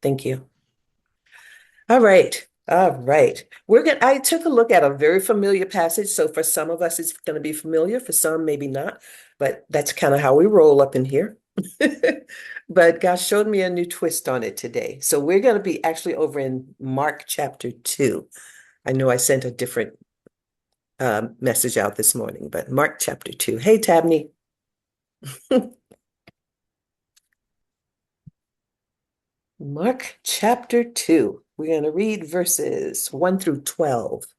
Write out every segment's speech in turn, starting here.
Thank you. All right. All right. I took a look at a very familiar passage. So for some of us, it's going to be familiar. For some, maybe not. But that's kind of how we roll up in here. But God showed me a new twist on it today. So we're going to be actually over in Mark chapter 2. I know I sent a different message out this morning, but Mark chapter 2. Hey, Tabney. Mark chapter 2. We're going to read verses 1 through 12. If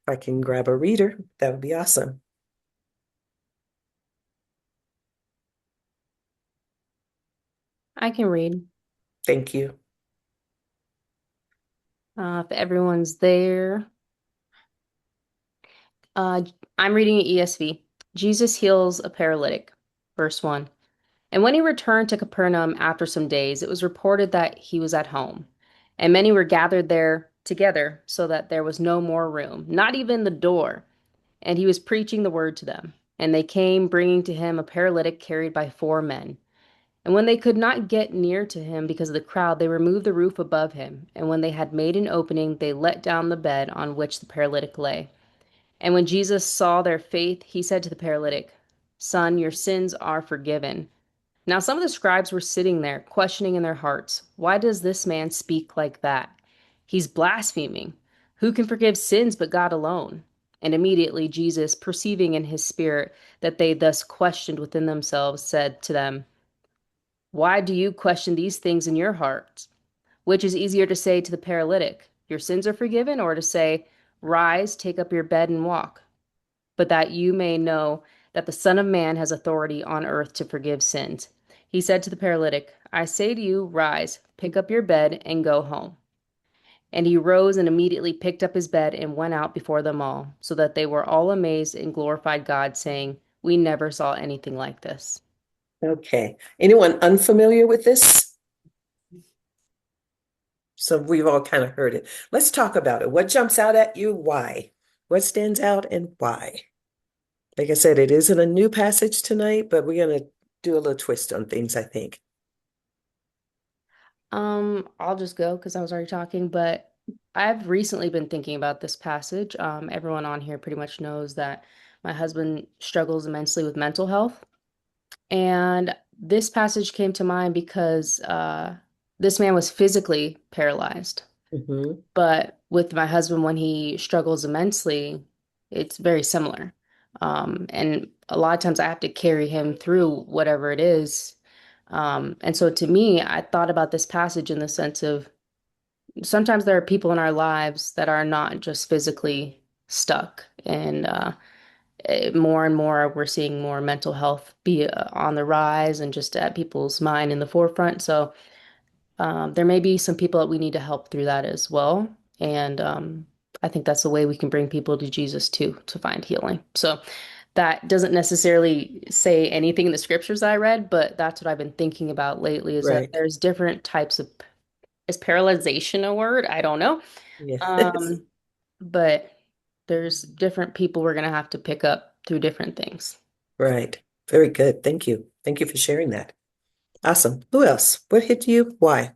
I can grab a reader, that would be awesome. I can read. Thank you. If everyone's there. Uh, I'm reading ESV. Jesus heals a paralytic. Verse 1. And when he returned to Capernaum after some days, it was reported that he was at home. And many were gathered there together, so that there was no more room, not even the door. And he was preaching the word to them. And they came, bringing to him a paralytic carried by four men. And when they could not get near to him because of the crowd, they removed the roof above him. And when they had made an opening, they let down the bed on which the paralytic lay. And when Jesus saw their faith, he said to the paralytic, Son, your sins are forgiven. Now some of the scribes were sitting there, questioning in their hearts, Why does this man speak like that? He's blaspheming. Who can forgive sins but God alone? And immediately Jesus, perceiving in his spirit that they thus questioned within themselves, said to them, Why do you question these things in your hearts? Which is easier to say to the paralytic, Your sins are forgiven, or to say, Rise, take up your bed and walk? But that you may know that the Son of Man has authority on earth to forgive sins. He said to the paralytic, I say to you, rise, pick up your bed, and go home. And he rose and immediately picked up his bed and went out before them all, so that they were all amazed and glorified God, saying, We never saw anything like this. Okay. Anyone unfamiliar with this? So we've all kind of heard it. Let's talk about it. What jumps out at you? Why? What stands out and why? Like I said, it isn't a new passage tonight, but we're going to do a little twist on things, I think. I'll just go because I was already talking, but I've recently been thinking about this passage. Everyone on here pretty much knows that my husband struggles immensely with mental health. And this passage came to mind because this man was physically paralyzed. Hmm. But with my husband, when he struggles immensely, it's very similar. And a lot of times I have to carry him through whatever it is. And so to me, I thought about this passage in the sense of sometimes there are people in our lives that are not just physically stuck. And more and more, we're seeing more mental health be on the rise and just at people's mind in the forefront. So there may be some people that we need to help through that as well. And I think that's the way we can bring people to Jesus too, to find healing. So that doesn't necessarily say anything in the scriptures I read, but that's what I've been thinking about lately is that Right. there's different types of, is paralyzation a word? I don't know. Yes. Um, but there's different people we're going to have to pick up through different things. Right. Very good. Thank you. Thank you for sharing that. Awesome. Who else? What hit you? Why?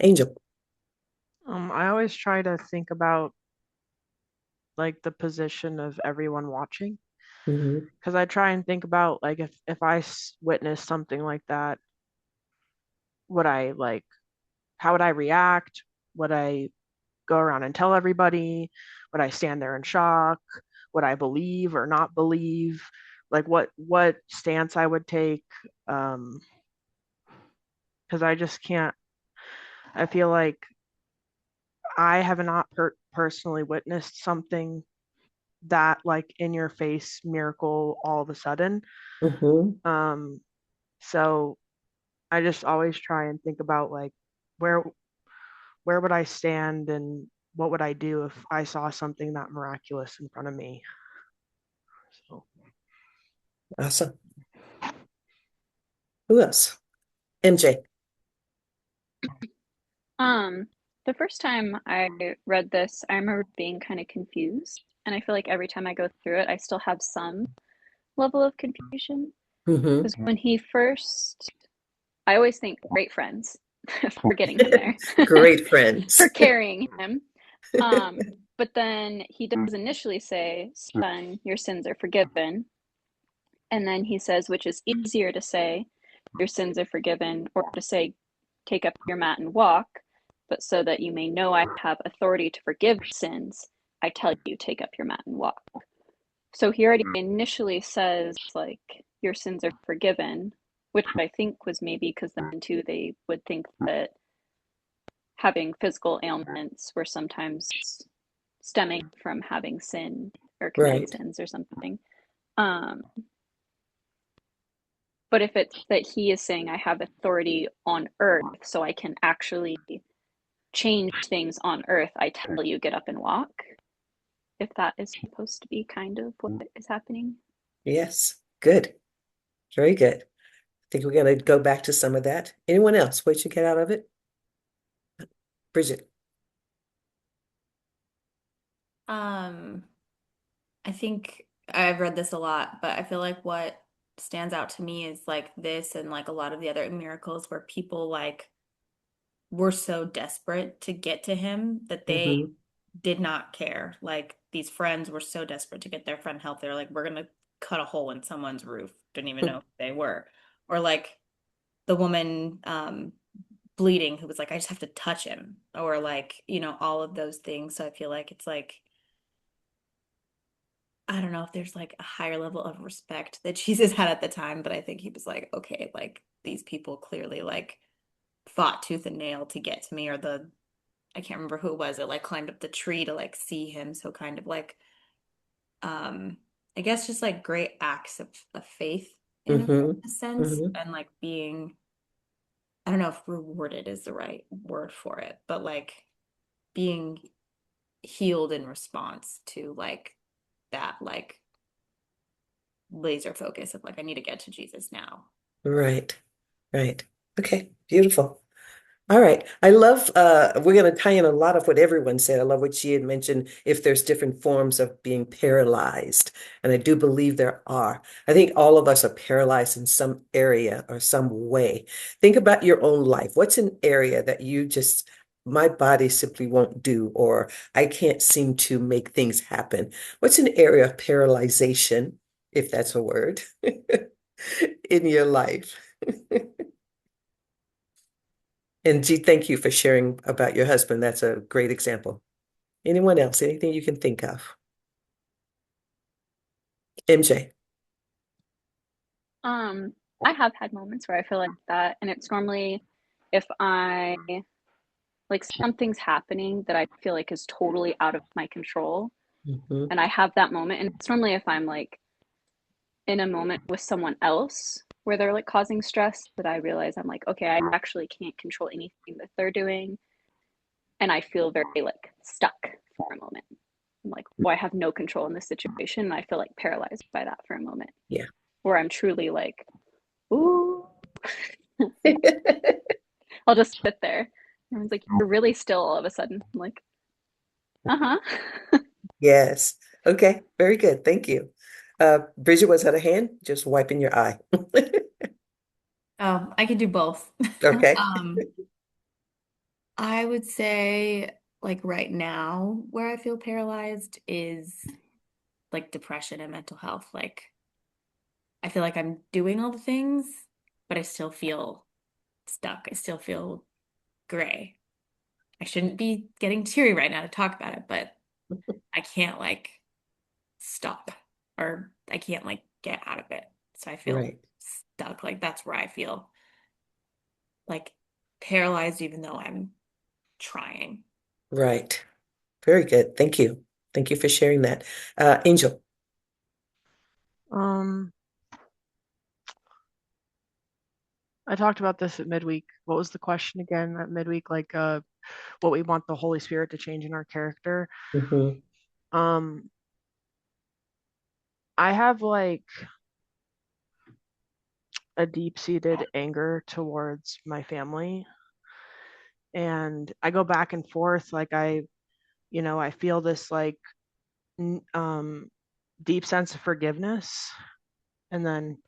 Angel. I always try to think about like the position of everyone watching Hmm. because I try and think about like if I witnessed something like that, would I like how would I react? Would I go around and tell everybody? Would I stand there in shock? Would I believe or not believe? Like what stance I would take? Um, because I just can't. I feel like I have not personally witnessed something that like in your face miracle all of a sudden. Hmm. Um, so I just always try and think about like where where would I stand and what would I do if I saw something that miraculous in front of me. So Awesome. Who else? MJ. Um, the first time I read this, I remember being kind of confused. And I feel like every time I go through it, I still have some level of confusion. Hmm. Because when he first, I always think great friends. for getting him there, Great for friends. carrying him. But then he does initially say, "Son, your sins are forgiven." And then he says, which is easier to say, "Your sins are forgiven," or to say, "Take up your mat and walk." But so that you may know I have authority to forgive sins, I tell you, take up your mat and walk. So he already initially says, like, your sins are forgiven, which I think was maybe because then too they would think that having physical ailments were sometimes stemming from having sin or committed Right. sins or something. Um, but if it's that he is saying I have authority on earth, so I can actually change things on earth, I tell you, get up and walk. If that is supposed to be kind of what is happening. Yes. Good. Very good. I think we're going to go back to some of that. Anyone else? What'd you get out of it? Bridget. Um, I think I've read this a lot, but I feel like what stands out to me is like this and like a lot of the other miracles where people like were so desperate to get to him that they Hmm. did not care. Like these friends were so desperate to get their friend help. They're like, we're gonna cut a hole in someone's roof. Didn't even know who they were. Or like the woman bleeding who was like, I just have to touch him. Or like, all of those things. So I feel like it's like I don't know if there's like a higher level of respect that Jesus had at the time, but I think he was like, okay, like these people clearly like fought tooth and nail to get to me, or I can't remember who it was that like climbed up the tree to like see him. So kind of like um I guess just like great acts of faith in Hmm. a sense, Hmm. and like being I don't know if rewarded is the right word for it, but like being healed in response to like that like laser focus of like I need to get to Jesus now. Right. Right. Okay. Beautiful. All right. I love, we're going to tie in a lot of what everyone said. I love what she had mentioned, if there's different forms of being paralyzed. And I do believe there are. I think all of us are paralyzed in some area or some way. Think about your own life. What's an area that you just, my body simply won't do, or I can't seem to make things happen? What's an area of paralyzation, if that's a word, in your life? And G, thank you for sharing about your husband. That's a great example. Anyone else? Anything you can think of? MJ. Um, I have had moments where I feel like that, and it's normally if I like something's happening that I feel like is totally out of my control, Hmm. and I have that moment, and it's normally if I'm like in a moment with someone else where they're like causing stress that I realize I'm like, okay, I actually can't control anything that they're doing, and I feel very like stuck for a moment. I'm like, well, I have no control in this situation, and I feel like paralyzed by that for a moment, Yeah. where I'm truly like, ooh. I'll just sit there. Everyone's like, you're really still all of a sudden. I'm like, uh-huh. Yes. Okay. Very good. Thank you. Bridget was at a hand, just wiping your eye. Oh, I could do both. Okay. Um, I would say like right now where I feel paralyzed is like depression and mental health. Like I feel like I'm doing all the things, but I still feel stuck. I still feel gray. I shouldn't be getting teary right now to talk about it, but I can't like stop or I can't like get out of it. So I feel Right. stuck. Like that's where I feel like paralyzed, even though I'm trying. Right. Very good. Thank you. Thank you for sharing that. Angel. Um, I talked about this at midweek. What was the question again at midweek? Like, what we want the Holy Spirit to change in our character. Hmm. Um, I have like a deep-seated anger towards my family, and I go back and forth. Like I feel this like deep sense of forgiveness, and then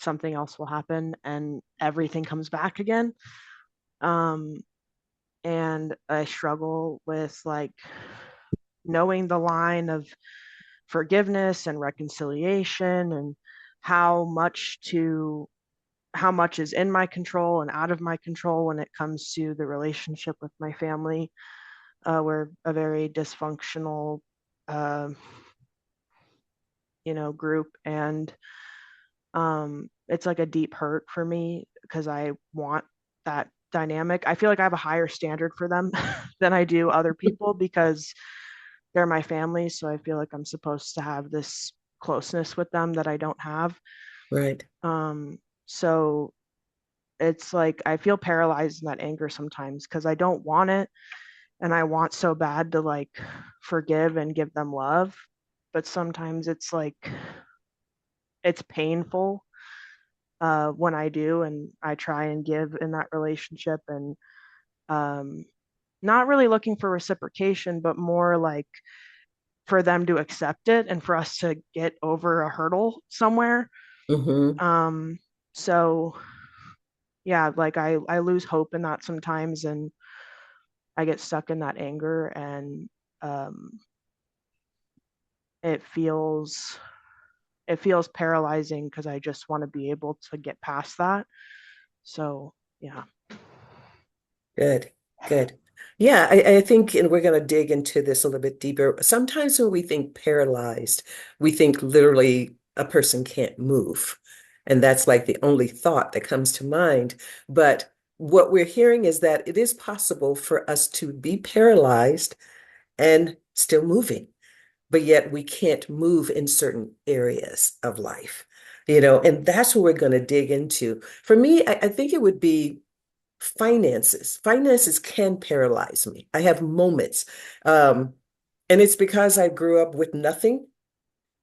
something else will happen, and everything comes back again. Um, and I struggle with like knowing the line of forgiveness and reconciliation and how much to how much is in my control and out of my control when it comes to the relationship with my family. We're a very dysfunctional, uh, group, and it's like a deep hurt for me because I want that dynamic. I feel like I have a higher standard for them than I do other people because they're my family. So I feel like I'm supposed to have this closeness with them that I don't have. Right. So it's like I feel paralyzed in that anger sometimes because I don't want it and I want so bad to like forgive and give them love. But sometimes it's like it's painful when I do, and I try and give in that relationship, and um, not really looking for reciprocation, but more like for them to accept it and for us to get over a hurdle somewhere. Mm-hmm. Um, so yeah, like I lose hope in that sometimes, and I get stuck in that anger, and um, it feels it feels paralyzing because I just want to be able to get past that. So yeah. Good, good. Yeah, I think, and we're going to dig into this a little bit deeper. Sometimes when we think paralyzed, we think literally a person can't move. And that's like the only thought that comes to mind. But what we're hearing is that it is possible for us to be paralyzed and still moving, but yet we can't move in certain areas of life, and that's what we're going to dig into. For me, I think it would be finances. Finances can paralyze me. I have moments. Um, and it's because I grew up with nothing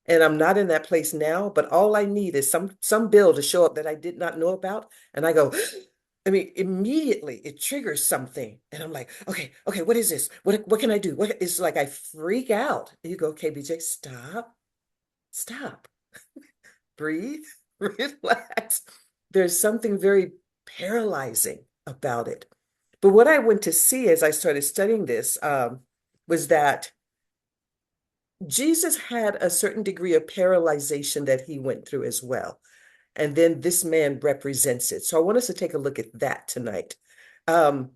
and I'm not in that place now, but all I need is some bill to show up that I did not know about. And I go, I mean, immediately it triggers something. And I'm like, okay, what is this? What can I do? It's like I freak out. And you go, okay, BJ, stop, breathe, relax. There's something very paralyzing about it. But what I went to see as I started studying this was that Jesus had a certain degree of paralyzation that he went through as well. And then this man represents it. So I want us to take a look at that tonight. Um,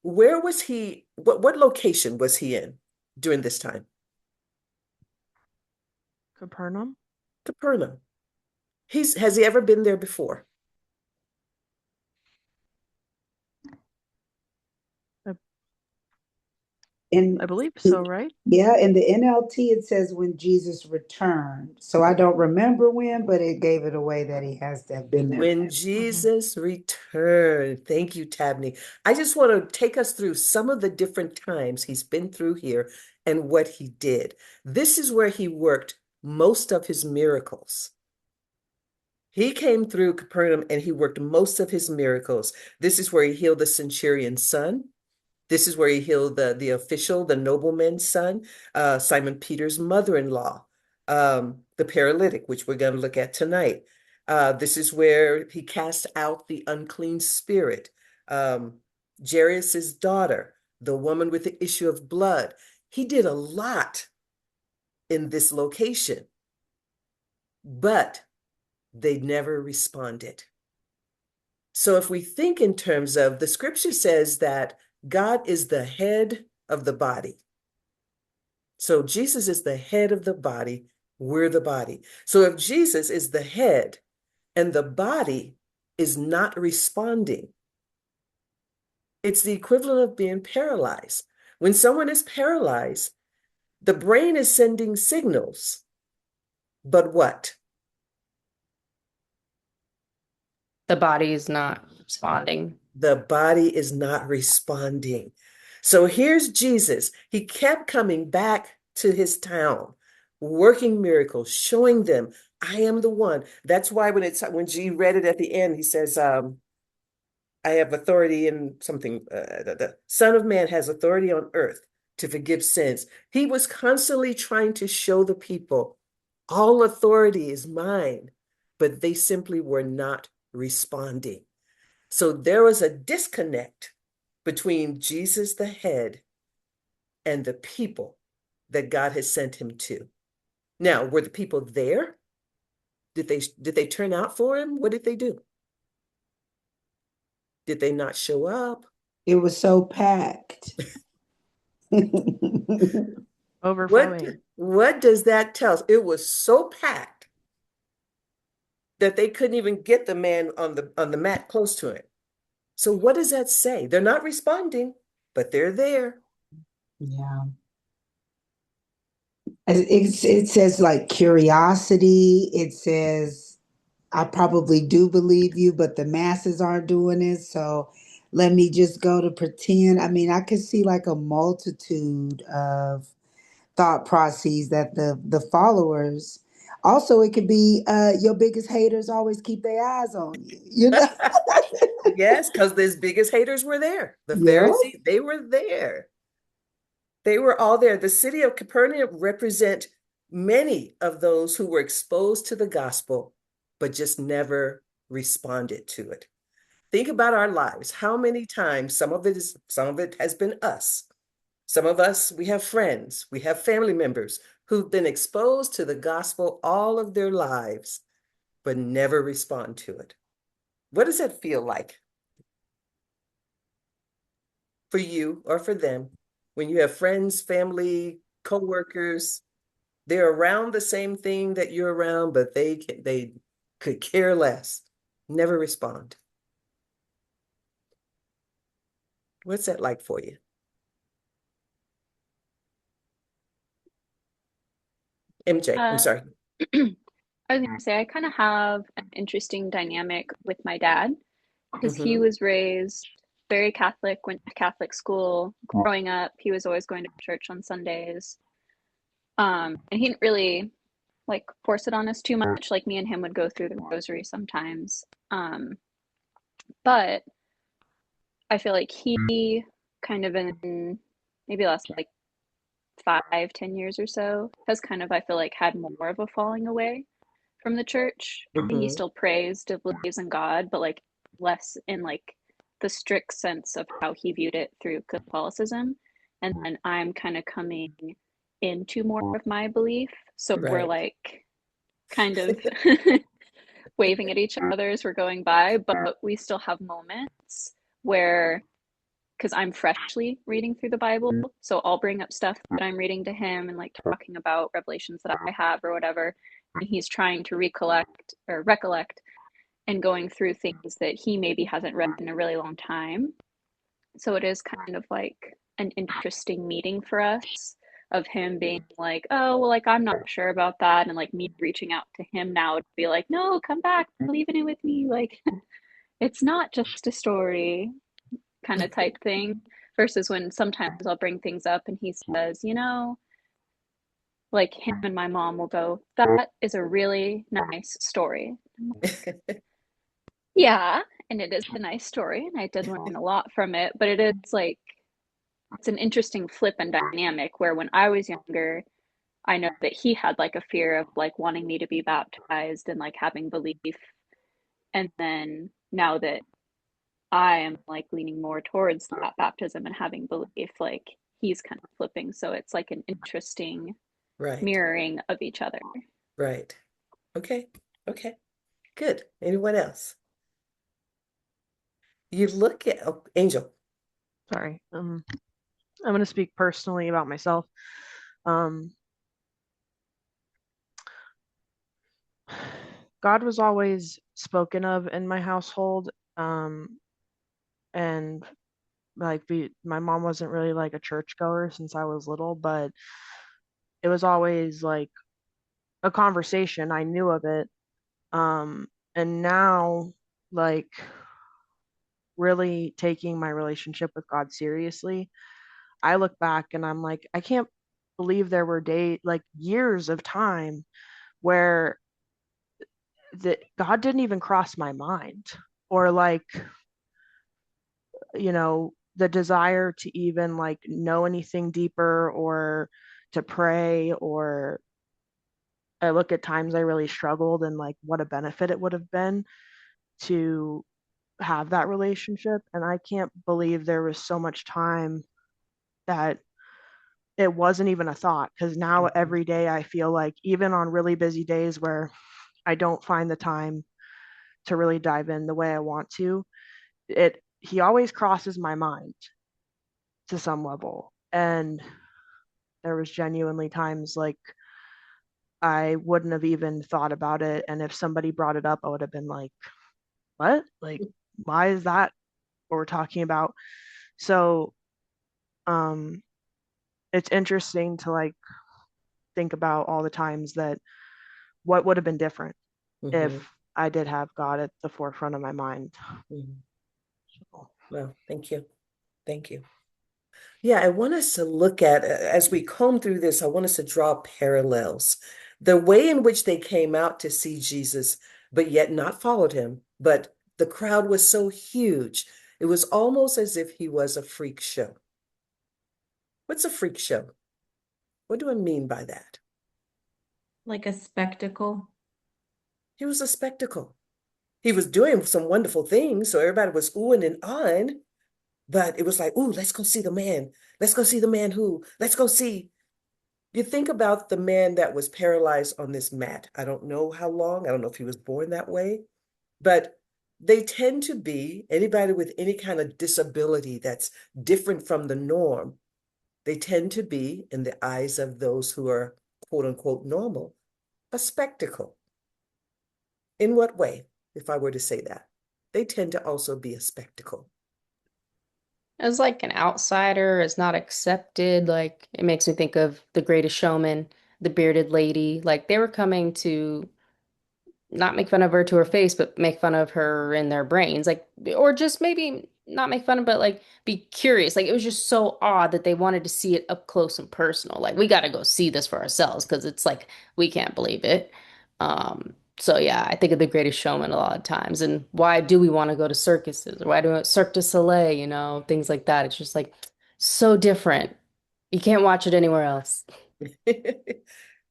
where was he? What location was he in during this time? Capernaum. Capernaum. Has he ever been there before? I, In I believe so, right? yeah, in the NLT it says when Jesus returned. So I don't remember when, but it gave it away that he has to have been there. When Mhm. Jesus returned. Thank you, Tabney. I just want to take us through some of the different times he's been through here and what he did. This is where he worked most of his miracles. He came through Capernaum and he worked most of his miracles. This is where he healed the centurion's son. This is where he healed the official, the nobleman's son, Simon Peter's mother-in-law, the paralytic, which we're going to look at tonight. This is where he cast out the unclean spirit. Um, Jairus's daughter, the woman with the issue of blood. He did a lot in this location, but they never responded. So if we think in terms of the scripture says that God is the head of the body. So Jesus is the head of the body. We're the body. So if Jesus is the head and the body is not responding, it's the equivalent of being paralyzed. When someone is paralyzed, the brain is sending signals, but what? The body is not responding. The body is not responding. So here's Jesus. He kept coming back to his town, working miracles, showing them, I am the one. That's why when G read it at the end, he says, I have authority in something. The Son of Man has authority on earth to forgive sins. He was constantly trying to show the people, all authority is mine, but they simply were not responding. So there was a disconnect between Jesus, the head, and the people that God has sent him to. Now, were the people there? Did they turn out for him? What did they do? Did they not show up? It was so packed. What Overflowing. what does that tell us? It was so packed that they couldn't even get the man on the mat close to him. So what does that say? They're not responding, but they're there. Yeah. It says like curiosity. It says, I probably do believe you, but the masses aren't doing it. So let me just go to pretend. I mean, I could see like a multitude of thought processes that the followers. Also, it could be your biggest haters always keep their eyes on you. You know? Yes, because his biggest haters were there. The Yeah. Pharisees, they were there. They were all there. The city of Capernaum represent many of those who were exposed to the gospel, but just never responded to it. Think about our lives. How many times some of it has been us. Some of us, we have friends, we have family members who've been exposed to the gospel all of their lives, but never respond to it. What does that feel like for you or for them when you have friends, family, coworkers, they're around the same thing that you're around, but they could care less, never respond. What's that like for you? MJ, I'm Uh, sorry. I was gonna say I kind of have an interesting dynamic with my dad because he Hmm. was raised very Catholic, went to Catholic school. Growing up, he was always going to church on Sundays. And he didn't really like force it on us too much. Like me and him would go through the rosary sometimes. But I feel like he kind of in maybe the last like 5, 10 years or so has kind of I feel like had more of a falling away from the church. He Hmm. still prays, still believes in God, but like less in like the strict sense of how he viewed it through Catholicism. And then I'm kind of coming into more of my belief. So we're Right. like kind of waving at each other as we're going by, but we still have moments where because I'm freshly reading through the Bible. So I'll bring up stuff that I'm reading to him and like talking about revelations that I have or whatever. And he's trying to recollect and going through things that he maybe hasn't read in a really long time. So it is kind of like an interesting meeting for us of him being like, oh, well, like I'm not sure about that. And like me reaching out to him now to be like, no, come back, believe in it with me. Like it's not just a story kind of type thing versus when sometimes I'll bring things up and he says, like him and my mom will go, that is a really nice story. I'm like, yeah, and it is a nice story and I did learn a lot from it, but it is like it's an interesting flip and dynamic where when I was younger, I know that he had like a fear of like wanting me to be baptized and like having belief. And then now that I am like leaning more towards that baptism and having belief, like he's kind of flipping. So it's like an interesting Right. mirroring of each other. Right. Okay. Okay. Good. Anyone else? You look at Angel. Sorry. I'm going to speak personally about myself. Um, God was always spoken of in my household. And like my mom wasn't really like a churchgoer since I was little, but it was always like a conversation. I knew of it. And now like really taking my relationship with God seriously, I look back and I'm like, I can't believe there were like years of time where that God didn't even cross my mind, or like, the desire to even like know anything deeper or to pray. Or I look at times I really struggled and like what a benefit it would have been to have that relationship. And I can't believe there was so much time that it wasn't even a thought, because now Mhm. every day I feel like, even on really busy days where I don't find the time to really dive in the way I want to, it he always crosses my mind to some level. And there was genuinely times like I wouldn't have even thought about it, and if somebody brought it up, I would have been like, what? Like, why is that what we're talking about? So um it's interesting to like think about all the times that what would have been different if Mhm. I did have God at the forefront of my mind. Mhm. So, Well, thank you. Thank you. Yeah, I want us to look at, as we comb through this, I want us to draw parallels. The way in which they came out to see Jesus, but yet not followed him, but the crowd was so huge, it was almost as if he was a freak show. What's a freak show? What do I mean by that? Like a spectacle. He was a spectacle. He was doing some wonderful things, so everybody was oohing and ahhing, but it was like, ooh, let's go see the man. Let's go see the man who, let's go see. You think about the man that was paralyzed on this mat. I don't know how long. I don't know if he was born that way, but they tend to be anybody with any kind of disability that's different from the norm. They tend to be, in the eyes of those who are quote unquote normal, a spectacle. In what way, if I were to say that? They tend to also be a spectacle. As like an outsider, is not accepted. Like it makes me think of The Greatest Showman, the bearded lady. Like they were coming to not make fun of her to her face, but make fun of her in their brains. Like, or just maybe not make fun of, but like be curious. Like, it was just so odd that they wanted to see it up close and personal. Like, we got to go see this for ourselves because it's like, we can't believe it. So yeah, I think of The Greatest Showman a lot of times. And why do we want to go to circuses or why do Cirque du Soleil, things like that. It's just like so different. You can't watch it anywhere else.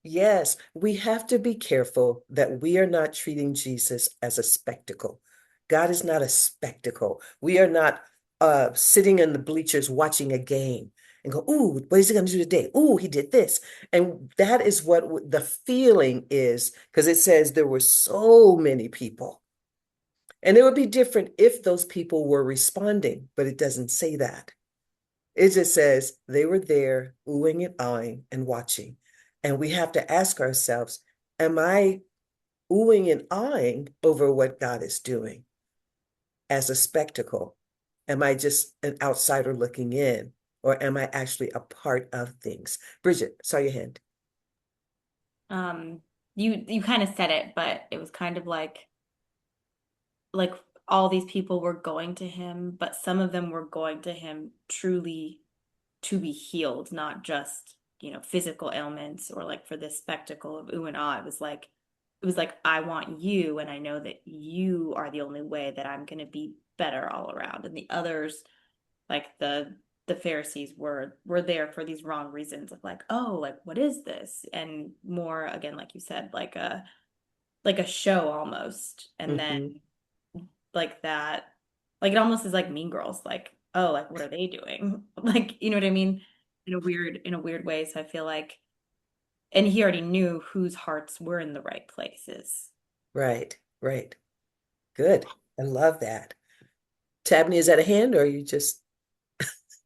Yes, we have to be careful that we are not treating Jesus as a spectacle. God is not a spectacle. We are not sitting in the bleachers watching a game and go, ooh, what is he going to do today? Ooh, he did this. And that is what the feeling is, because it says there were so many people. And it would be different if those people were responding, but it doesn't say that. It just says they were there, oohing and eyeing and watching. And we have to ask ourselves, am I oohing and eyeing over what God is doing as a spectacle? Am I just an outsider looking in? Or am I actually a part of things? Bridget, saw your hand. Um, you kind of said it, but it was kind of like all these people were going to him, but some of them were going to him truly to be healed, not just, physical ailments or like for this spectacle of ooh and ah. It was like I want you, and I know that you are the only way that I'm going to be better all around. And the others, like the Pharisees were there for these wrong reasons of like, oh, like what is this? And more again, like you said, like a show almost. And then Mm-hmm. like that, like it almost is like Mean Girls, like, oh, like what are they doing? Like, you know what I mean? In a weird way. So I feel like, and he already knew whose hearts were in the right places. Right, right. Good. I love that. Tabney, is that a hand or are you just,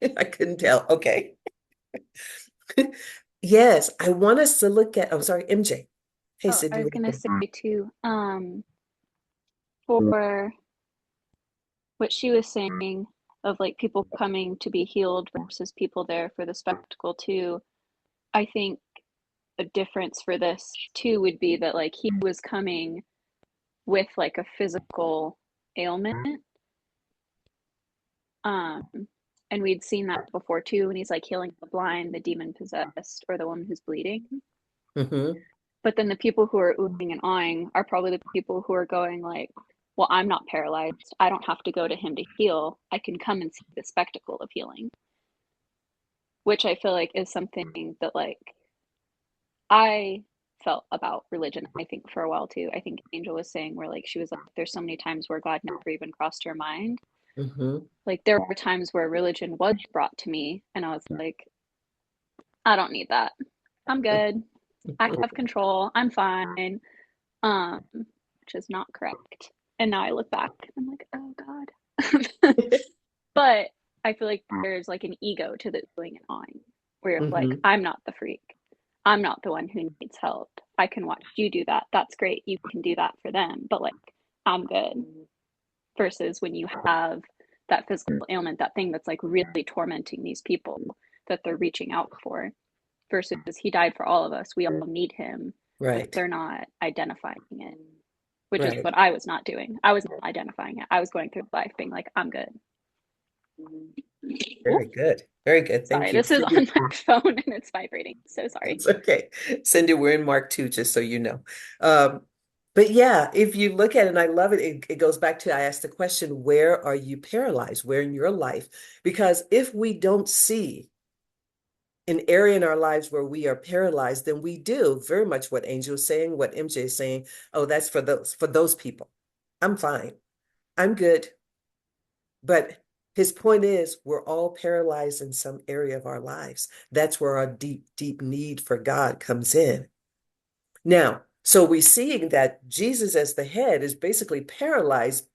I couldn't tell. Okay. Yes, I want us to look at, I'm sorry, MJ. Hey, Oh, Sid, I you was were gonna saying. say too, for what she was saying of like people coming to be healed versus people there for the spectacle too, I think a difference for this too would be that like he was coming with like a physical ailment. Um, and we'd seen that before too when he's like healing the blind, the demon possessed, or the woman who's bleeding. Mm-hmm. But then the people who are oohing and awing are probably the people who are going like, well, I'm not paralyzed. I don't have to go to him to heal. I can come and see the spectacle of healing, which I feel like is something that like I felt about religion, I think, for a while too. I think Angel was saying where like she was like, there's so many times where God never even crossed her mind. Hmm. Like there were times where religion was brought to me and I was like, I don't need that. I'm good. I have control. I'm fine. Which is not correct. And now I look back and I'm like, oh God. But I feel like there's like an ego to the doing and awing, where you're like, Hmm. I'm not the freak. I'm not the one who needs help. I can watch you do that. That's great. You can do that for them. But like, I'm good. Versus when you have that physical ailment, that thing that's like really tormenting these people that they're reaching out for. Versus he died for all of us. We all need him, but Right, they're not identifying it, which is right. what I was not doing. I was not identifying it. I was going through life being like, I'm good. Very good. Very good. Sorry, Thank you. this is on my phone and it's vibrating. So sorry. It's okay. Cindy, we're in Mark 2, just so you know. Um, but yeah, if you look at it, and I love it, it goes back to I asked the question, where are you paralyzed? Where in your life? Because if we don't see an area in our lives where we are paralyzed, then we do very much what Angel is saying, what MJ is saying. Oh, that's for those people. I'm fine. I'm good. But his point is, we're all paralyzed in some area of our lives. That's where our deep, deep need for God comes in. Now, so we see that Jesus as the head is basically paralyzed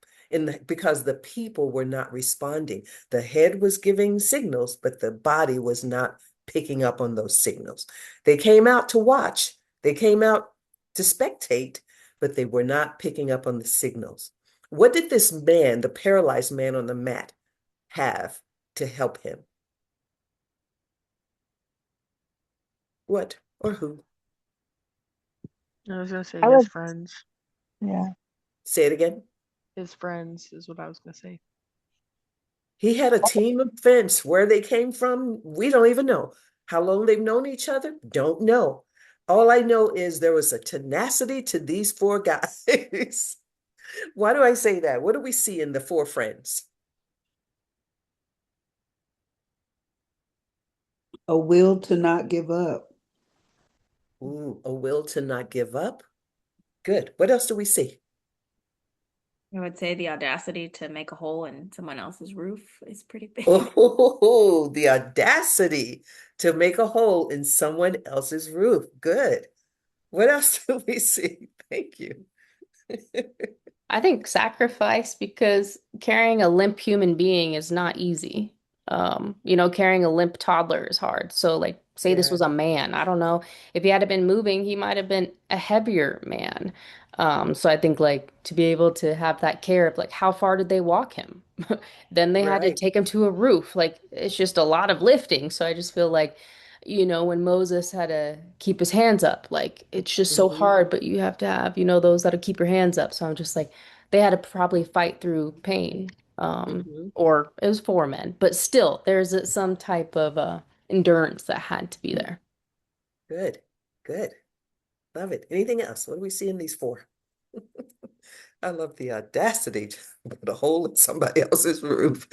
because the people were not responding. The head was giving signals, but the body was not picking up on those signals. They came out to watch, they came out to spectate, but they were not picking up on the signals. What did this man, the paralyzed man on the mat, have to help him? What or who? I was gonna say I his would, friends. yeah. Say it again. His friends is what I was gonna say. He had a team of friends. Where they came from, we don't even know. How long they've known each other, don't know. All I know is there was a tenacity to these four guys. Why do I say that? What do we see in the four friends? A will to not give up. Ooh, a will to not give up. Good. What else do we see? I would say the audacity to make a hole in someone else's roof is pretty big. Oh, the audacity to make a hole in someone else's roof. Good. What else do we see? Thank you. I think sacrifice because carrying a limp human being is not easy. Carrying a limp toddler is hard. So, like, say this Yeah. was a man. I don't know. If he had been moving, he might have been a heavier man. So I think like to be able to have that care of like how far did they walk him? Then they had to Right. take him to a roof. Like it's just a lot of lifting. So I just feel like, when Moses had to keep his hands up, like it's just so Hmm. hard, but you have to have, those that'll keep your hands up. So I'm just like, they had to probably fight through pain. Hmm. Or it was four men, but still, some type of endurance that had to be there. Good. Good. Love it. Anything else? What do we see in these four? I love the audacity to put a hole in somebody else's roof.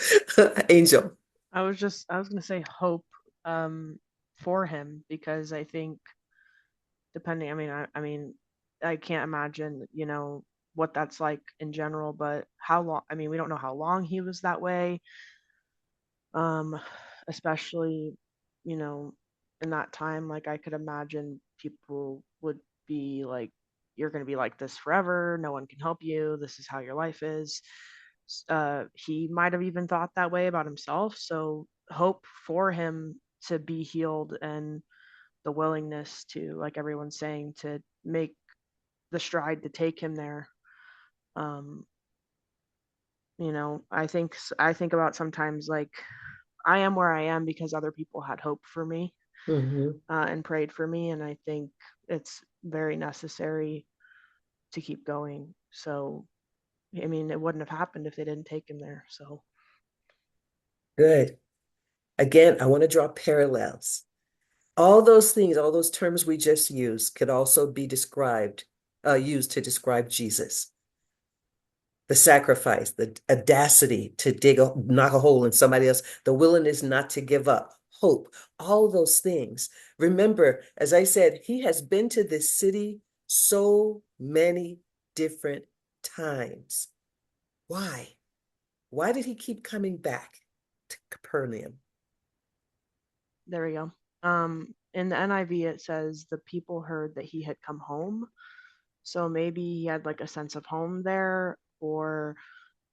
Angel. I was gonna say hope um for him because I think depending I can't imagine, what that's like in general, but how long we don't know how long he was that way. Um Especially, you know, in that time, like I could imagine people would be like, you're gonna be like this forever, no one can help you, this is how your life is. He might have even thought that way about himself, so hope for him to be healed and the willingness to, like everyone's saying, to make the stride to take him there. um I think about sometimes like I am where I am because other people had hope for me, Hmm. and prayed for me, and I think it's very necessary to keep going. So it wouldn't have happened if they didn't take him there. So Good. Again, I want to draw parallels. All those things, all those terms we just used could also be used to describe Jesus. The sacrifice, the audacity to knock a hole in somebody else, the willingness not to give up. hope, all those things. Remember, as I said, he has been to this city so many different times. Why? Why did he keep coming back to Capernaum? There we go. In the NIV, it says the people heard that he had come home. So maybe he had like a sense of home there, or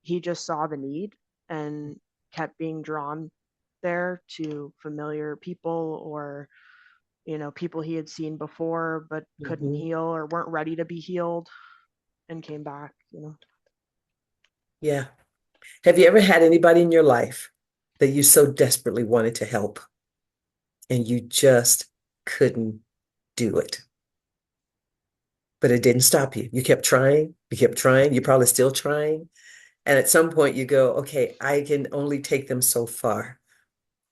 he just saw the need and kept being drawn there to familiar people, or people he had seen before but couldn't Mhm. heal or weren't ready to be healed and came back. Yeah. Have you ever had anybody in your life that you so desperately wanted to help and you just couldn't do it? But it didn't stop you. You kept trying, you kept trying, you're probably still trying. And at some point you go, okay, I can only take them so far.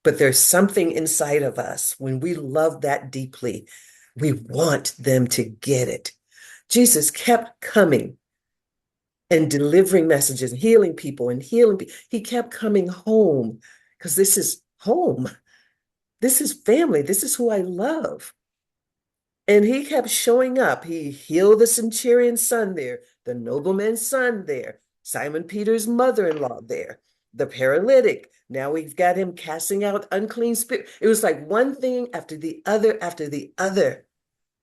But there's something inside of us when we love that deeply, we want them to get it. Jesus kept coming and delivering messages and healing people and healing. He kept coming home because this is home. This is family. This is who I love. And he kept showing up. He healed the centurion's son there, the nobleman's son there, Simon Peter's mother-in-law there, the paralytic. Now we've got him casting out unclean spirit. It was like one thing after the other after the other.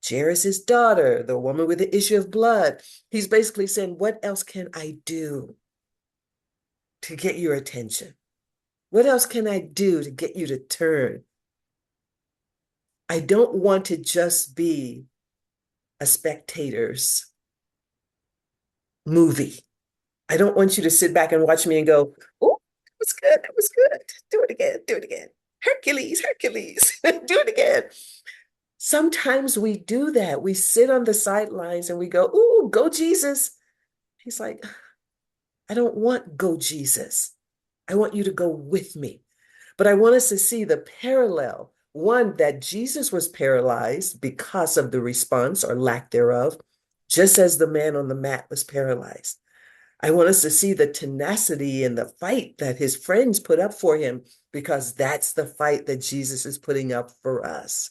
Jairus's daughter, the woman with the issue of blood. He's basically saying, what else can I do to get your attention? What else can I do to get you to turn? I don't want to just be a spectator's movie. I don't want you to sit back and watch me and go, oh, that was good. That was good. Do it again. Do it again. Hercules, Hercules, do it again. Sometimes we do that. We sit on the sidelines and we go, ooh, go Jesus. He's like, I don't want go Jesus. I want you to go with me. But I want us to see the parallel. One, that Jesus was paralyzed because of the response or lack thereof, just as the man on the mat was paralyzed. I want us to see the tenacity and the fight that his friends put up for him, because that's the fight that Jesus is putting up for us.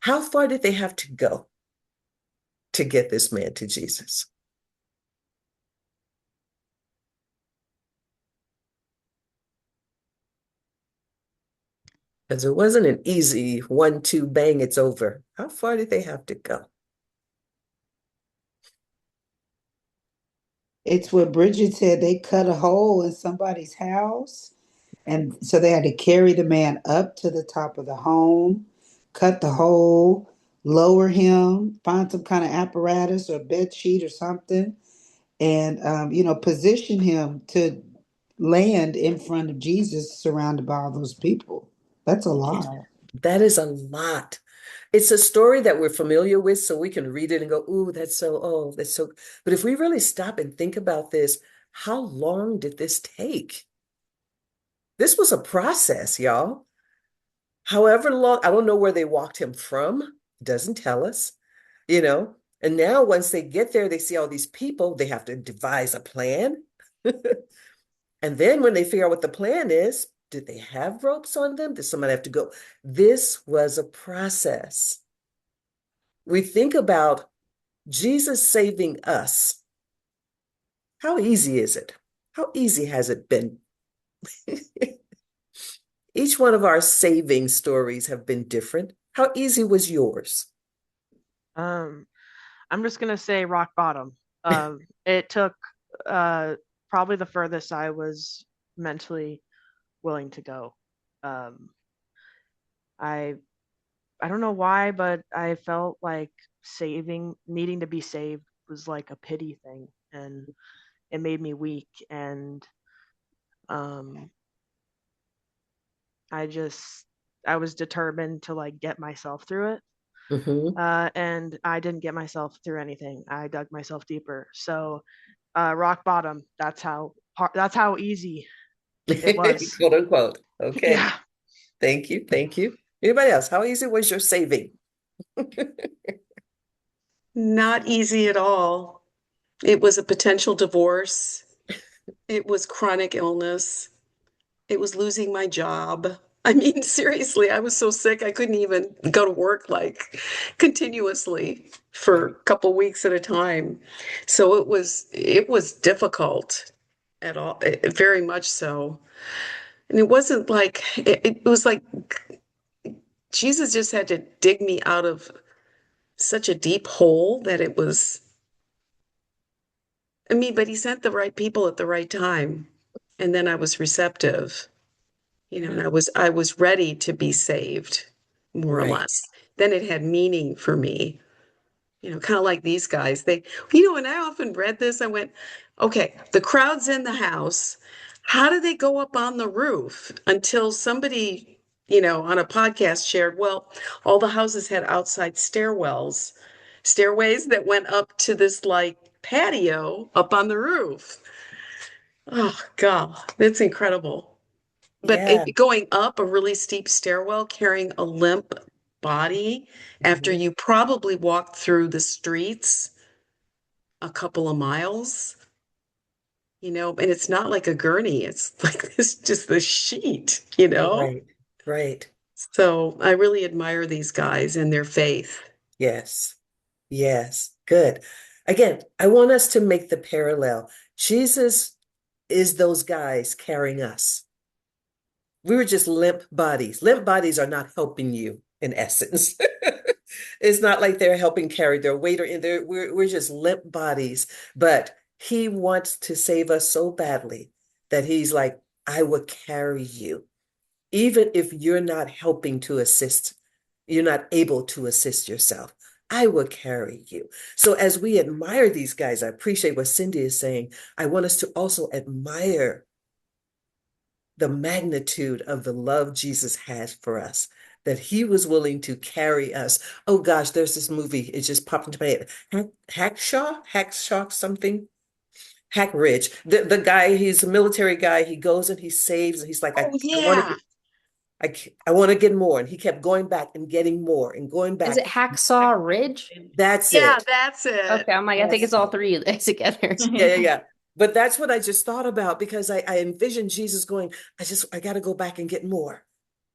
How far did they have to go to get this man to Jesus? Because it wasn't an easy 1, 2, bang, it's over. How far did they have to go? It's what Bridget said. They cut a hole in somebody's house. And so they had to carry the man up to the top of the home, cut the hole, lower him, find some kind of apparatus or bed sheet or something, and position him to land in front of Jesus, surrounded by all those people. That's a Yeah, lot. that is a lot. It's a story that we're familiar with, so we can read it and go, ooh, that's so, oh, that's so. But if we really stop and think about this, how long did this take? This was a process, y'all. However long, I don't know where they walked him from. It doesn't tell us, you know. And now once they get there, they see all these people, they have to devise a plan. And then when they figure out what the plan is, did they have ropes on them? Did somebody have to go? This was a process. We think about Jesus saving us. How easy is it? How easy has it been? Each one of our saving stories have been different. How easy was yours? um I'm just gonna say rock bottom. It took uh probably the furthest I was mentally willing to go. um I I don't know why, but I felt like needing to be saved was like a pity thing, and it made me weak. And um, I just, I was determined to like get myself through it. Hmm. And I didn't get myself through anything. I dug myself deeper. So, rock bottom. That's how easy it was. Quote unquote. Okay. Yeah. Thank you. Thank you. Anybody else? How easy was your saving? Not easy at all. It was a potential divorce. It was chronic illness. It was losing my job. I mean, seriously, I was so sick I couldn't even go to work like continuously for a couple weeks at a time. So it was difficult at all, very much so. And it wasn't like it was like Jesus just had to dig me out of such a deep hole that it was, I mean, but he sent the right people at the right time. And then I was receptive, and Yeah. I was ready to be saved, more or Right. less. Then it had meaning for me, kind of like these guys. and I often read this, I went, okay, the crowd's in the house. How do they go up on the roof until somebody, on a podcast shared, well, all the houses had outside stairways that went up to this like patio up on the roof. Oh, God, that's incredible. But Yeah. going up a really steep stairwell, carrying a limp body after Mhm. you probably walked through the streets a couple of miles, and it's not like a gurney. It's like this, just the sheet. Right. Right. So I really admire these guys and their faith. Yes. Yes. Good. Again, I want us to make the parallel. Jesus is those guys carrying us. We were just limp bodies. Limp bodies are not helping you in essence. It's not like they're helping carry their weight or in there. We're just limp bodies. But he wants to save us so badly that he's like, I will carry you. Even if you're not helping to assist, you're not able to assist yourself. I will carry you. So as we admire these guys, I appreciate what Cindy is saying. I want us to also admire the magnitude of the love Jesus has for us, that he was willing to carry us. Oh gosh, there's this movie, it just popped into my head. Hackshaw something. Hack Ridge. The guy, he's a military guy. He goes and he saves, and he's like, Oh, I want to yeah. get, I want to get more. And he kept going back and getting more and going Is back. it Hacksaw Ridge? That's Yeah, it. that's it. Okay, I'm like, I think it's That's all it. three of these together. Yeah. But that's what I just thought about because I envisioned Jesus going, I got to go back and get more.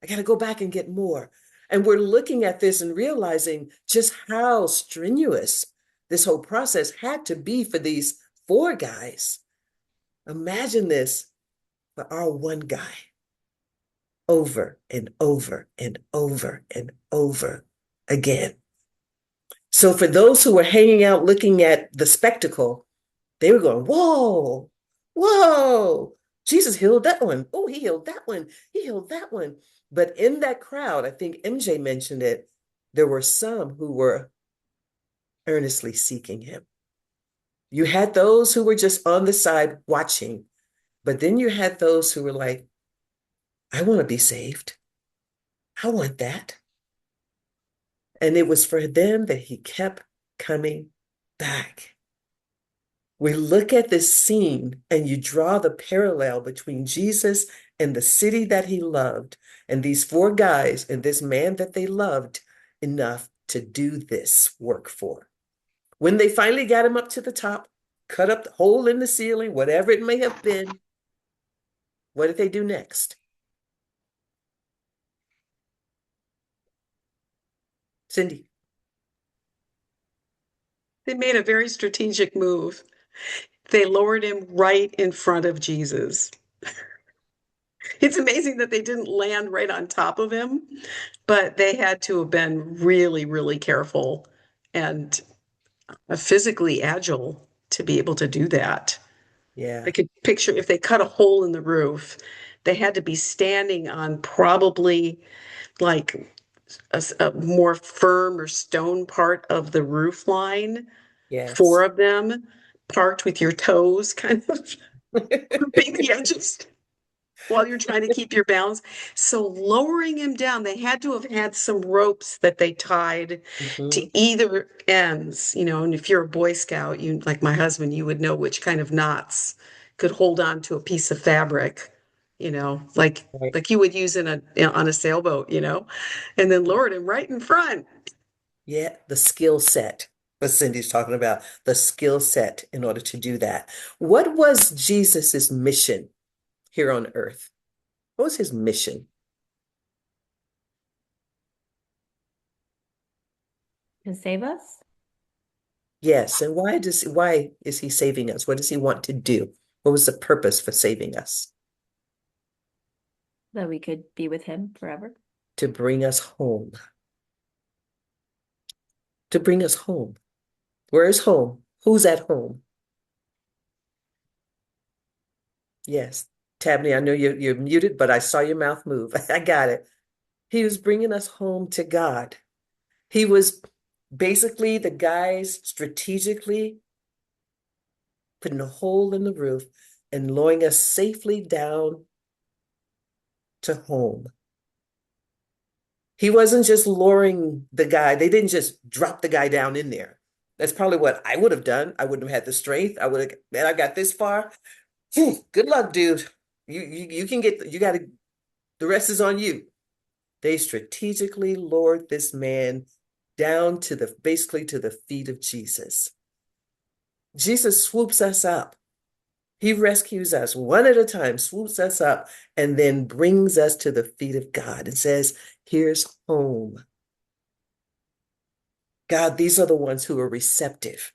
I got to go back and get more. And we're looking at this and realizing just how strenuous this whole process had to be for these four guys. Imagine this for our one guy over and over and over and over again. So for those who were hanging out looking at the spectacle, they were going, whoa, whoa, Jesus healed that one. Oh, he healed that one. He healed that one. But in that crowd, I think MJ mentioned it, there were some who were earnestly seeking him. You had those who were just on the side watching, but then you had those who were like, I want to be saved. I want that. And it was for them that he kept coming back. We look at this scene and you draw the parallel between Jesus and the city that he loved, and these four guys and this man that they loved enough to do this work for. When they finally got him up to the top, cut up the hole in the ceiling, whatever it may have been, what did they do next? Cindy. They made a very strategic move. They lowered him right in front of Jesus. It's amazing that they didn't land right on top of him, but they had to have been really, really careful and physically agile to be able to do that. I Yeah. could picture if they cut a hole in the roof, they had to be standing on probably like a more firm or stone part of the roof line, four Yes. of them parked with your toes kind of gripping the edges while you're trying to keep your balance. So lowering him down, they had to have had some ropes that they tied Mhm. to either ends, and if you're a Boy Scout, you like my husband, you would know which kind of knots could hold on to a piece of fabric, like Right. like you would use on a sailboat, and then lowered him right in front. Yeah, the skill set. What Cindy's talking about, the skill set in order to do that. What was Jesus's mission here on earth? What was his mission? To save us, Yes, and why is he saving us? What does he want to do? What was the purpose for saving us? that we could be with him forever. To bring us home. To bring us home. Where is home? Who's at home? Yes. Tabney, I know you're muted, but I saw your mouth move. I got it. He was bringing us home to God. He was basically the guys strategically putting a hole in the roof and lowering us safely down to home. He wasn't just lowering the guy. They didn't just drop the guy down in there. That's probably what I would have done. I wouldn't have had the strength. I would have, man, I got this far. Phew, good luck, dude. You can get, you got to, the rest is on you. They strategically lowered this man down to basically to the feet of Jesus. Jesus swoops us up. He rescues us one at a time, swoops us up, and then brings us to the feet of God and says, here's home. God, these are the ones who are receptive.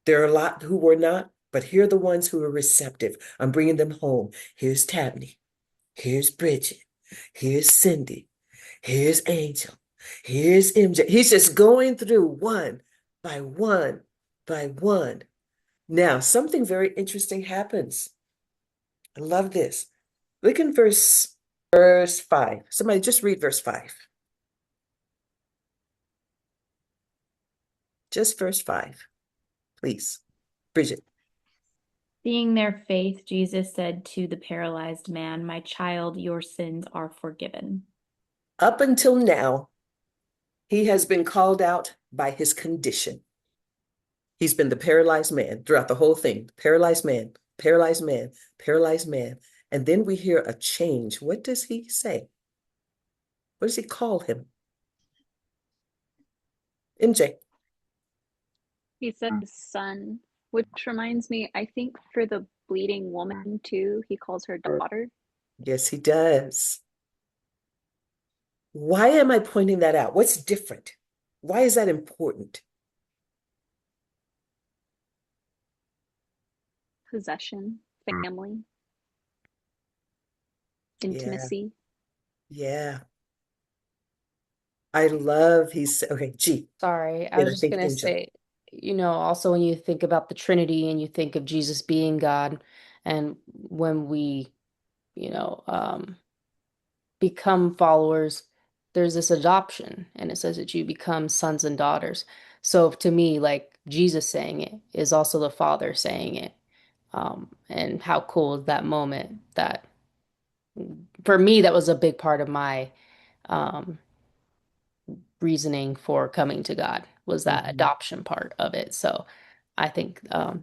There are a lot who were not, but here are the ones who are receptive. I'm bringing them home. Here's Tabney. Here's Bridget. Here's Cindy. Here's Angel. Here's MJ. He's just going through one by one by one. Now, something very interesting happens. I love this. Look in verse 5. Somebody just read verse 5. Just verse 5, please. Bridget. Seeing their faith, Jesus said to the paralyzed man, "My child, your sins are forgiven." Up until now, he has been called out by his condition. He's been the paralyzed man throughout the whole thing. Paralyzed man, paralyzed man, paralyzed man. And then we hear a change. What does he say? What does he call him? MJ. He says son, which reminds me, I think for the bleeding woman too, he calls her daughter. Yes, he does. Why am I pointing that out? What's different? Why is that important? Possession, family, Yeah, intimacy. yeah. I love okay, G. Sorry, I And was I just think gonna Angel. say, also when you think about the Trinity and you think of Jesus being God, and when we, you know, become followers, there's this adoption, and it says that you become sons and daughters. So to me, like Jesus saying it is also the Father saying it. And how cool is that moment that for me, that was a big part of my um, reasoning for coming to God was that Mhm. adoption part of it. So I think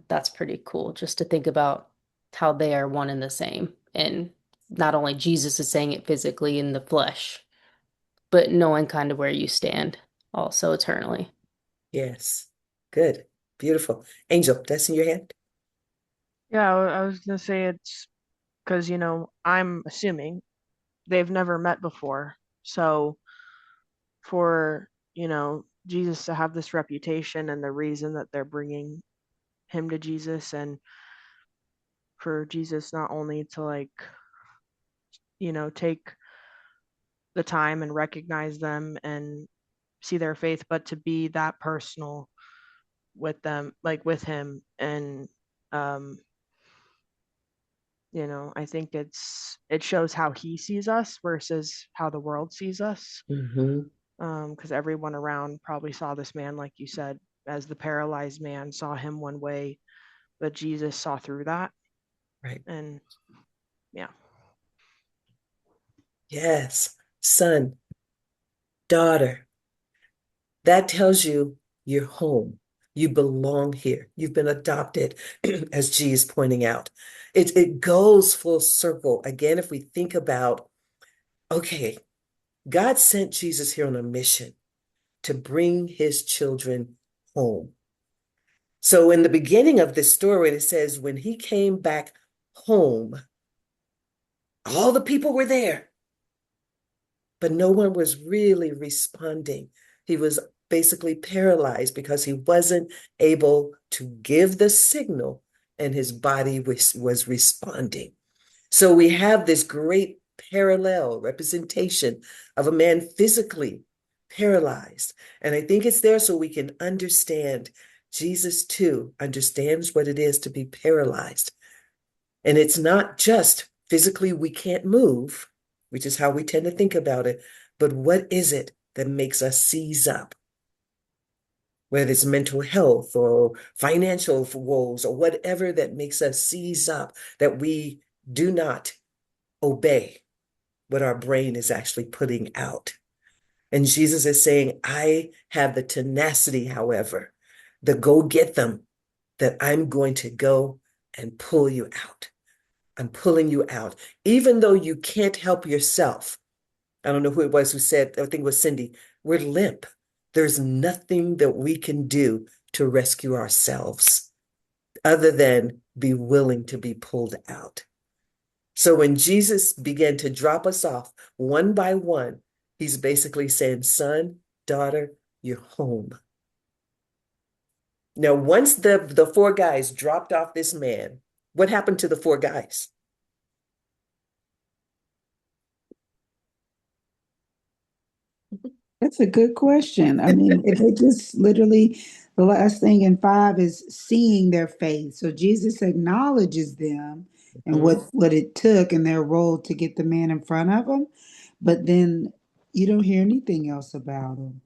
that's pretty cool just to think about how they are one and the same. And not only Jesus is saying it physically in the flesh, but knowing kind of where you stand also eternally. Yes. Good. Beautiful. Angel, that's in your hand? Yeah, I was gonna say it's because, I'm assuming they've never met before. So for, Jesus to have this reputation and the reason that they're bringing him to Jesus, and for Jesus not only to take the time and recognize them and see their faith, but to be that personal with them, like with him. And um, I think it shows how he sees us versus how the world sees us. Mm-hmm. Because everyone around probably saw this man, like you said, as the paralyzed man, saw him one way, but Jesus saw through that. Right. And yeah. Yes. Son, daughter. That tells you you're home. You belong here. You've been adopted, as G is pointing out. It goes full circle. Again, if we think about, okay, God sent Jesus here on a mission to bring his children home. So in the beginning of this story, it says when he came back home, all the people were there, but no one was really responding. He was basically paralyzed because he wasn't able to give the signal and his body was responding. So we have this great parallel representation of a man physically paralyzed. And I think it's there so we can understand Jesus too understands what it is to be paralyzed. And it's not just physically we can't move, which is how we tend to think about it, but what is it that makes us seize up? Whether it's mental health or financial woes or whatever that makes us seize up, that we do not obey what our brain is actually putting out. And Jesus is saying, I have the tenacity, however, the go get them, that I'm going to go and pull you out. I'm pulling you out, even though you can't help yourself. I don't know who it was who said, I think it was Cindy, we're limp. There's nothing that we can do to rescue ourselves other than be willing to be pulled out. So when Jesus began to drop us off one by one, he's basically saying, son, daughter, you're home. Now, once the four guys dropped off this man, what happened to the four guys? That's a good question. I mean, if they just literally, the last thing in 5 is seeing their faith. So Jesus acknowledges them and Mhm. what it took and their role to get the man in front of them, but then you don't hear anything else about them.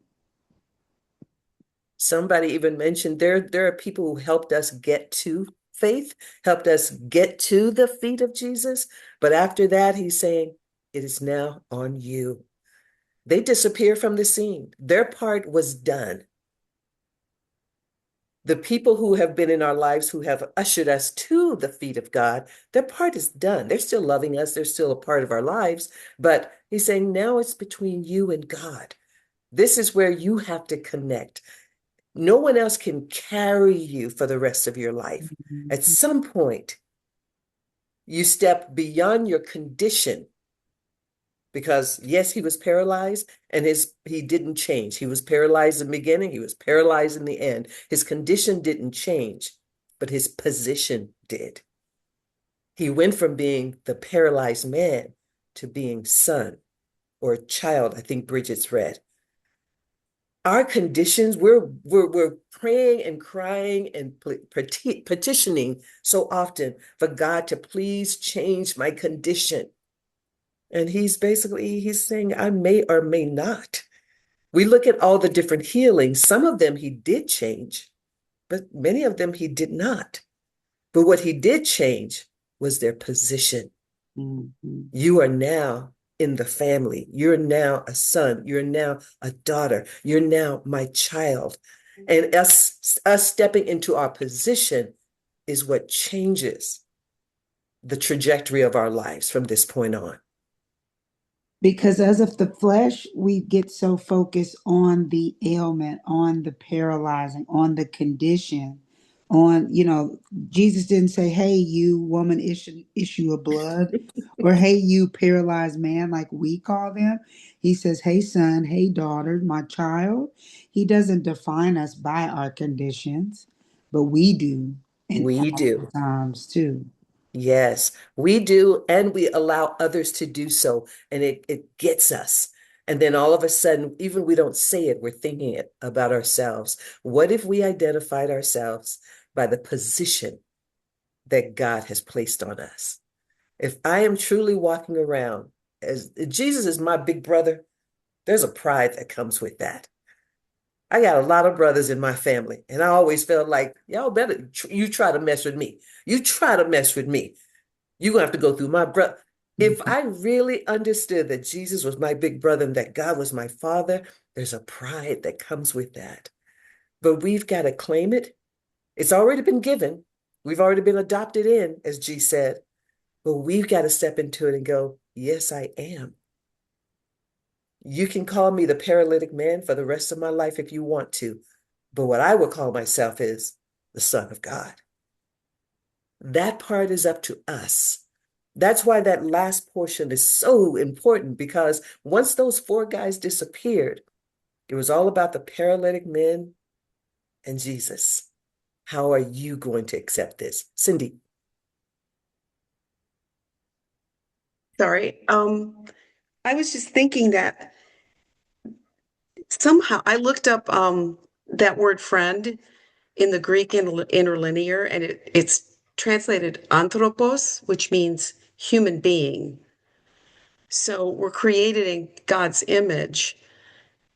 Somebody even mentioned there are people who helped us get to faith, helped us get to the feet of Jesus. But after that, he's saying, it is now on you. They disappear from the scene. Their part was done. The people who have been in our lives, who have ushered us to the feet of God, their part is done. They're still loving us. They're still a part of our lives. But he's saying, now it's between you and God. This is where you have to connect. No one else can carry you for the rest of your life. At Mhm. some point, you step beyond your condition because yes, he was paralyzed and he didn't change. He was paralyzed in the beginning, he was paralyzed in the end. His condition didn't change, but his position did. He went from being the paralyzed man to being son or child, I think Bridget's read. Our conditions, we're praying and crying and petitioning so often for God to please change my condition. And he's saying, I may or may not. We look at all the different healings. Some of them he did change, but many of them he did not. But what he did change was their position. Mhm. You are now in the family. You're now a son. You're now a daughter. You're now my child. And us stepping into our position is what changes the trajectory of our lives from this point on. Because as of the flesh, we get so focused on the ailment, on the paralyzing, on the condition, on, Jesus didn't say, hey, you woman, issue of blood, or hey, you paralyzed man, like we call them. He says, hey, son, hey, daughter, my child. He doesn't define us by our conditions, but we do in We do. times too. Yes, we do, and we allow others to do so, and it gets us. And then all of a sudden, even we don't say it, we're thinking it about ourselves. What if we identified ourselves by the position that God has placed on us? If I am truly walking around as Jesus is my big brother, there's a pride that comes with that. I got a lot of brothers in my family, and I always felt like, y'all better, you try to mess with me. You try to mess with me. You're going to have to go through my brother. If Mhm. I really understood that Jesus was my big brother and that God was my father, there's a pride that comes with that. But we've got to claim it. It's already been given. We've already been adopted in, as G said. But we've got to step into it and go, yes, I am. You can call me the paralytic man for the rest of my life if you want to. But what I will call myself is the Son of God. That part is up to us. That's why that last portion is so important because once those four guys disappeared, It was all about the paralytic men and Jesus. How are you going to accept this? Cindy. Sorry. I was just thinking that somehow I looked up that word friend in the Greek interlinear, and it's translated anthropos, which means human being. So we're created in God's image.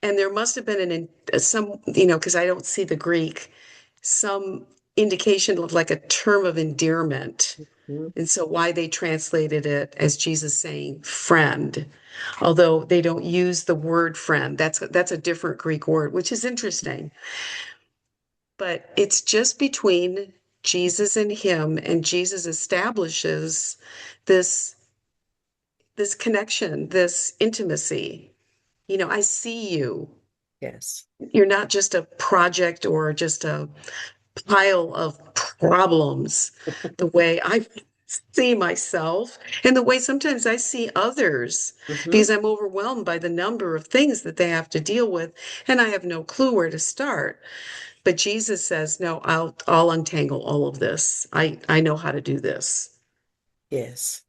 And there must have been some, because I don't see the Greek, some indication of like a term of endearment. Mhm. And so why they translated it as Jesus saying friend, although they don't use the word friend. That's a different Greek word, which is interesting. But it's just between Jesus and him, and Jesus establishes this this connection, this intimacy. I see you. Yes. You're not just a project or just a pile of problems, the way I see myself and the way sometimes I see others, Hmm. because I'm overwhelmed by the number of things that they have to deal with, and I have no clue where to start. But Jesus says, "No, I'll untangle all of this. I know how to do this." Yes.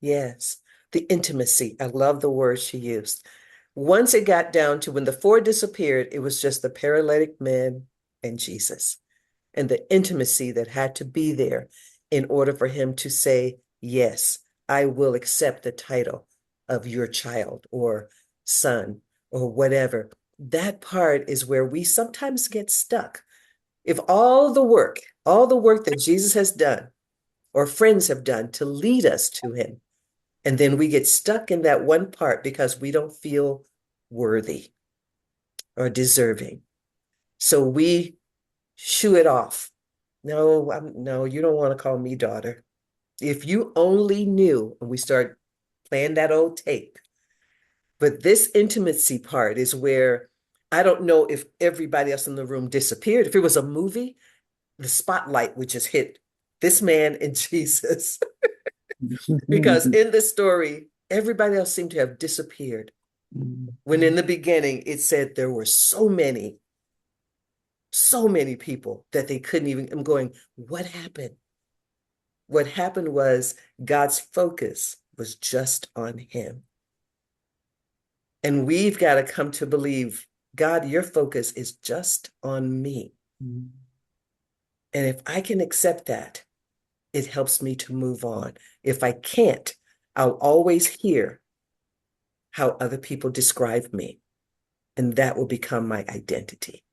Yes. The intimacy. I love the word she used. Once it got down to when the four disappeared, it was just the paralytic man and Jesus, and the intimacy that had to be there in order for him to say, yes, I will accept the title of your child or son or whatever. That part is where we sometimes get stuck. If all the work that Jesus has done or friends have done to lead us to him, and then we get stuck in that one part because we don't feel worthy or deserving. So we shoo it off. No, no, you don't want to call me daughter. If you only knew, and we start playing that old tape. But this intimacy part is where I don't know if everybody else in the room disappeared. If it was a movie, the spotlight would just hit this man and Jesus. Because in the story, everybody else seemed to have disappeared. When in the beginning, it said there were so many people that they couldn't even, I'm going, what happened? What happened was God's focus was just on him. And we've got to come to believe, God, your focus is just on me. And if I can accept that, it helps me to move on. If I can't, I'll always hear how other people describe me, and that will become my identity.